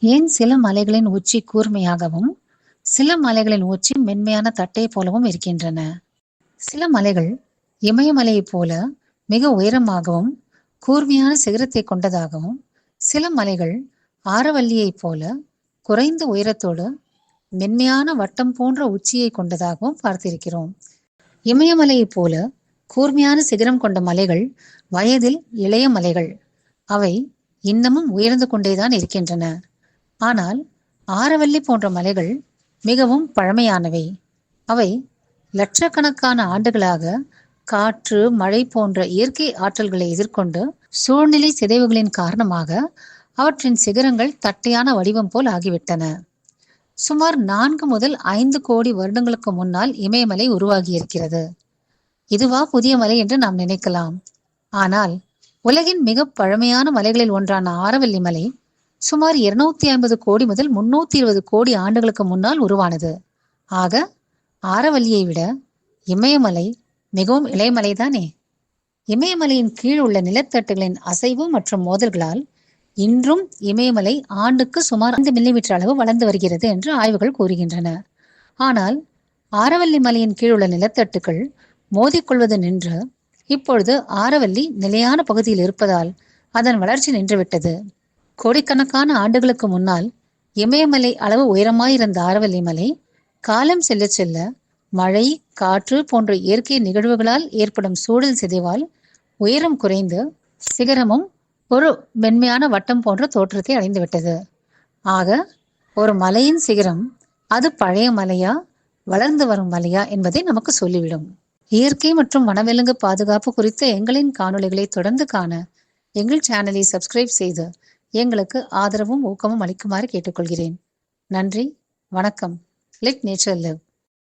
ஏன் சில மலைகளின் உச்சி கூர்மையாகவும் சில மலைகளின் உச்சி மென்மையான தட்டை போலவும் இருக்கின்றன? சில மலைகள் இமயமலையைப் போல மிக உயரமாகவும் கூர்மையான சிகரத்தை கொண்டதாகவும், சில மலைகள் ஆரவல்லியைப் போல குறைந்த உயரத்தோடு மென்மையான வட்டம் போன்ற உச்சியை கொண்டதாகவும் பார்த்திருக்கிறோம். இமயமலையைப் போல கூர்மையான சிகரம் கொண்ட மலைகள் வயதில் இளைய மலைகள். அவை இன்னமும் உயர்ந்து கொண்டேதான் இருக்கின்றன. ஆனால் ஆரவல்லி போன்ற மலைகள் மிகவும் பழமையானவை. அவை லட்சக்கணக்கான ஆண்டுகளாக காற்று, மழை போன்ற இயற்கை ஆற்றல்களை எதிர்கொண்டு சூழ்நிலை சிதைவுகளின் காரணமாக அவற்றின் சிகரங்கள் தட்டையான வடிவம் போல் ஆகிவிட்டன. சுமார் 4 முதல் 5 கோடி வருடங்களுக்கு முன்னால் இமயமலை உருவாகியிருக்கிறது. இதுவா புதிய மலை என்று நாம் நினைக்கலாம். ஆனால் உலகின் மிக பழமையான மலைகளில் ஒன்றான ஆரவல்லி மலை சுமார் 250 கோடி முதல் 320 கோடி ஆண்டுகளுக்கு முன்னால் உருவானது. ஆக ஆரவல்லியை விட இமயமலை மிகவும் இளையமலைதானே. இமயமலையின் கீழ் உள்ள நிலத்தட்டுகளின் அசைவு மற்றும் மோதல்களால் இன்றும் இமயமலை ஆண்டுக்கு சுமார் 5 மில்லிமீட்டர் அளவு வளர்ந்து வருகிறது என்று ஆய்வுகள் கூறுகின்றன. ஆனால் ஆரவல்லி மலையின் கீழ் உள்ள நிலத்தட்டுகள் மோதிக்கொள்வது நின்று இப்பொழுது ஆரவல்லி நிலையான பகுதியில் இருப்பதால் அதன் வளர்ச்சி நின்றுவிட்டது. கோடிக்கணக்கான ஆண்டுகளுக்கு முன்னால் இமயமலை அளவு உயரமாயிருந்த ஆரவல்லி மலை காலம் செல்ல செல்ல மழை, காற்று போன்ற இயற்கை நிகழ்வுகளால் ஏற்படும் சூழல் சிதைவால் உயரம் குறைந்து சிகரமும் ஒரு மென்மையான வட்டம் போன்ற தோற்றத்தை அடைந்துவிட்டது. ஆக ஒரு மலையின் சிகரம் அது பழைய மலையா வளர்ந்து வரும் மலையா என்பதை நமக்கு சொல்லிவிடும். இயற்கை மற்றும் வனவிலங்கு பாதுகாப்பு குறித்த எங்களின் காணொளிகளை தொடர்ந்து காண எங்கள் சேனலை சப்ஸ்கிரைப் செய்து எங்களுக்கு ஆதரவும் ஊக்கமும் அளிக்குமாறு கேட்டுக்கொள்கிறேன். நன்றி, வணக்கம். Let nature live.